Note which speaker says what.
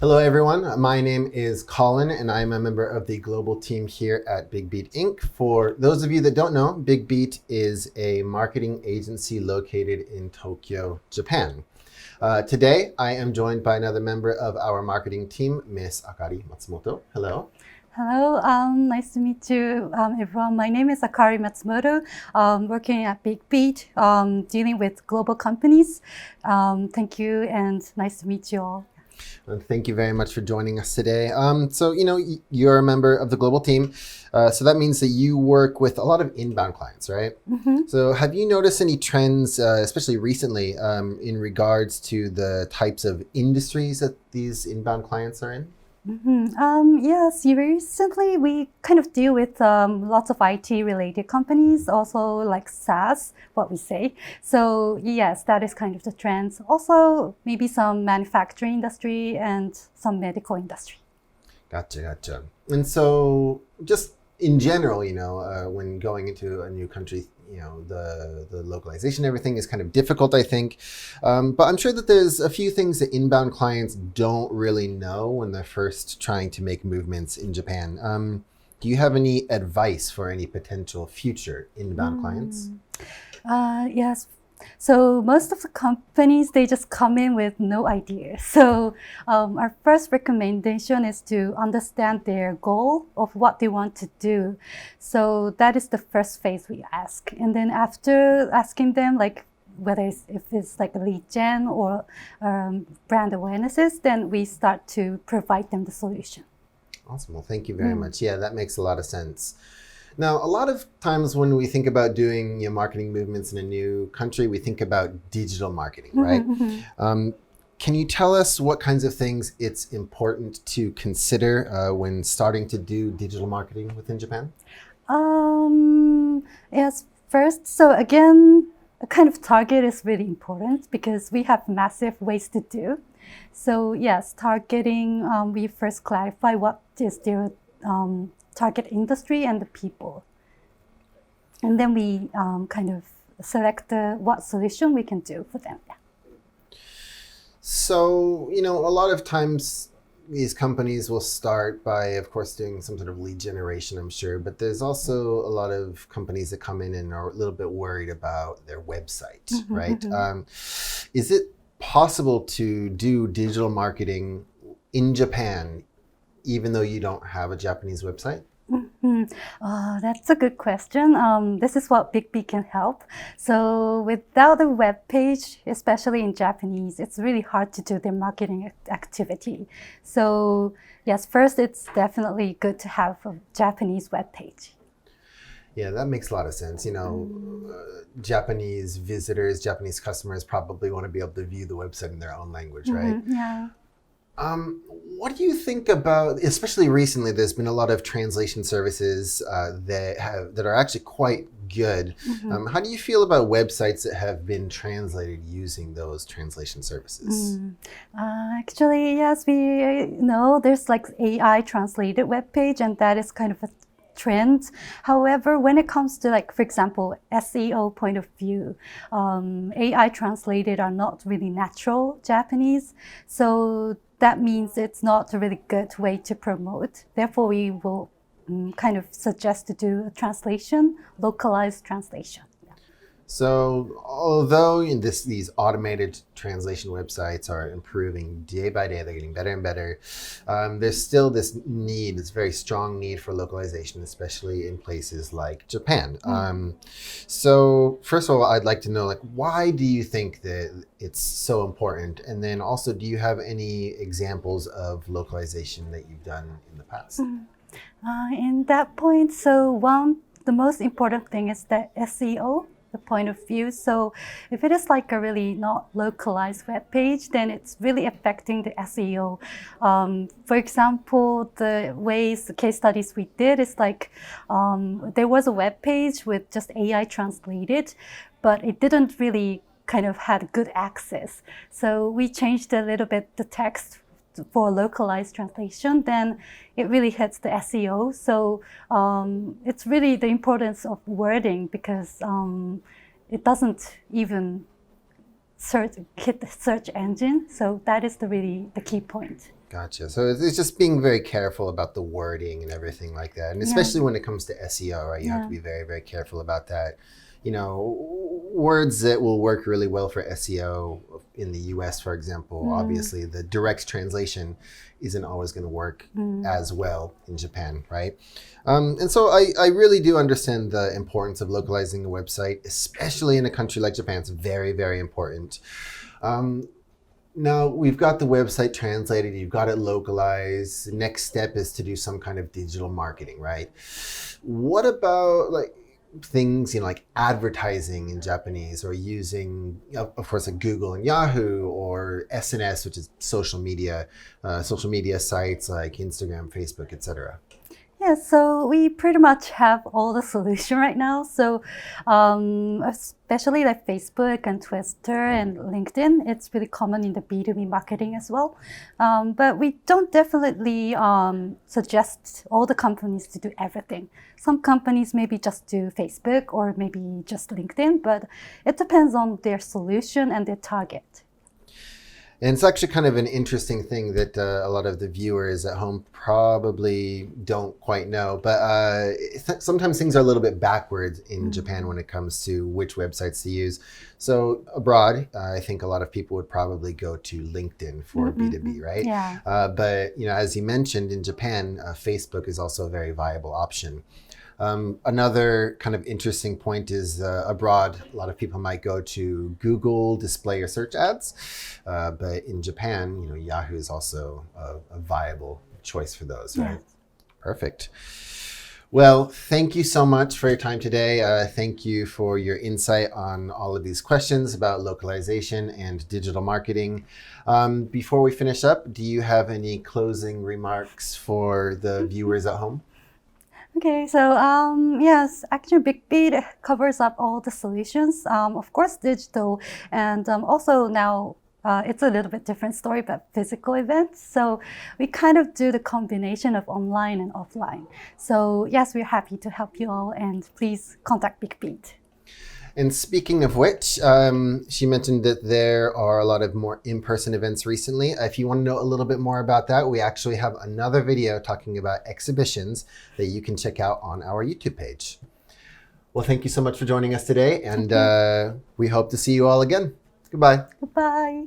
Speaker 1: Hello, everyone. My name is Colin, and I'm a member of the global team here at Bigbeat Inc. For those of you that don't know, Bigbeat is a marketing agency located in Tokyo, Japan. Today, I am joined by another member of our marketing team, Miss Akari Matsumoto. Hello.
Speaker 2: Hello, nice to meet you, everyone. My name is Akari Matsumoto, working at Bigbeat, dealing with global companies. Thank you, and nice to meet you all.
Speaker 1: Thank you very much for joining us today. You're a member of the global team, so that means that you work with a lot of inbound clients, right?
Speaker 2: Mm-hmm.
Speaker 1: So have you noticed any trends, especially recently, in regards to the types of industries that these inbound clients are in?
Speaker 2: Yes, recently we kind of deal with lots of IT related companies, also like SaaS, what we say. So yes, that is kind of the trends. Also, maybe some manufacturing industry and some medical industry.
Speaker 1: Gotcha. And so just in general, when going into a new country, the localization, everything is kind of difficult, I think. But I'm sure that there's a few things that inbound clients don't really know when they're first trying to make movements in Japan. Do you have any advice for any potential future inbound clients?
Speaker 2: Yes. So most of the companies, they just come in with no idea. So our first recommendation is to understand their goal of what they want to do. So that is the first phase we ask. And then after asking them, like if it's like a lead gen or brand awarenesses, then we start to provide them the solution.
Speaker 1: Awesome. Well, thank you very much. Yeah, that makes a lot of sense. Now, a lot of times when we think about doing marketing movements in a new country, we think about digital marketing, right? Can you tell us what kinds of things it's important to consider when starting to do digital marketing within Japan?
Speaker 2: Yes, first, so again, a kind of target is really important because we have massive ways to do. So yes, targeting, we first clarify what is their target industry and the people. And then we kind of select what solution we can do for them. Yeah.
Speaker 1: So, a lot of times these companies will start by, of course, doing some sort of lead generation, I'm sure, but there's also a lot of companies that come in and are a little bit worried about their website, right? Is it possible to do digital marketing in Japan even though you don't have a Japanese website?
Speaker 2: That's a good question. This is what Bigbeat can help. So without a web page, especially in Japanese, it's really hard to do their marketing activity. So yes, first, it's definitely good to have a Japanese web page.
Speaker 1: Yeah, that makes a lot of sense. Japanese visitors, Japanese customers probably want to be able to view the website in their own language, right?
Speaker 2: Yeah.
Speaker 1: What do you think about, especially recently, there's been a lot of translation services that are actually quite good. How do you feel about websites that have been translated using those translation services?
Speaker 2: Actually, yes, we know there's like AI translated web page, and that is kind of a trend. However, when it comes to like, for example, SEO point of view, AI translated are not really natural Japanese. So that means it's not a really good way to promote. Therefore, we will kind of suggest to do a translation, localized translation.
Speaker 1: So although these automated translation websites are improving day by day, they're getting better and better, there's still this very strong need for localization, especially in places like Japan. So first of all, I'd like to know, why do you think that it's so important? And then also, do you have any examples of localization that you've done in the past?
Speaker 2: In that point, so the most important thing is that SEO, the point of view. So if it is like a really not localized web page, then it's really affecting the SEO. For example, the case studies we did is like there was a web page with just AI translated, but it didn't really kind of had good access. So we changed a little bit the text for localized translation, then it really hits the SEO. So it's really the importance of wording because it doesn't even hit the search engine. So that is really the key point.
Speaker 1: Gotcha. So it's just being very careful about the wording and everything like that. And especially when it comes to SEO, right? You have to be very, very careful about that. You know, words that will work really well for SEO in the US, for example, obviously the direct translation isn't always going to work as well in Japan, right? And so I really do understand the importance of localizing a website, especially in a country like Japan. It's very, very important. Now we've got the website translated, you've got it localized. The next step is to do some kind of digital marketing, right? What about like things, like advertising in Japanese, or using, of course, like Google and Yahoo, or SNS, which is social media sites like Instagram, Facebook, etc.
Speaker 2: Yeah, so we pretty much have all the solution right now. So especially like Facebook and Twitter and LinkedIn, it's really common in the B2B marketing as well. But we don't definitely suggest all the companies to do everything. Some companies maybe just do Facebook or maybe just LinkedIn, but it depends on their solution and their target.
Speaker 1: And it's actually kind of an interesting thing that a lot of the viewers at home probably don't quite know. But sometimes things are a little bit backwards in Japan when it comes to which websites to use. So abroad, I think a lot of people would probably go to LinkedIn for B2B, right?
Speaker 2: Yeah.
Speaker 1: But as you mentioned, in Japan, Facebook is also a very viable option. Another kind of interesting point is abroad, a lot of people might go to Google display or search ads, but in Japan, Yahoo is also a viable choice for those, right? Yeah. Perfect. Well, thank you so much for your time today. Thank you for your insight on all of these questions about localization and digital marketing. Before we finish up, do you have any closing remarks for the viewers at home?
Speaker 2: Okay, so yes, actually Bigbeat covers up all the solutions, of course digital, and also now it's a little bit different story, but physical events. So we kind of do the combination of online and offline. So yes, we're happy to help you all, and please contact Bigbeat.
Speaker 1: And speaking of which, she mentioned that there are a lot of more in-person events recently. If you want to know a little bit more about that, we actually have another video talking about exhibitions that you can check out on our YouTube page. Well, thank you so much for joining us today, and we hope to see you all again. Goodbye.
Speaker 2: Goodbye.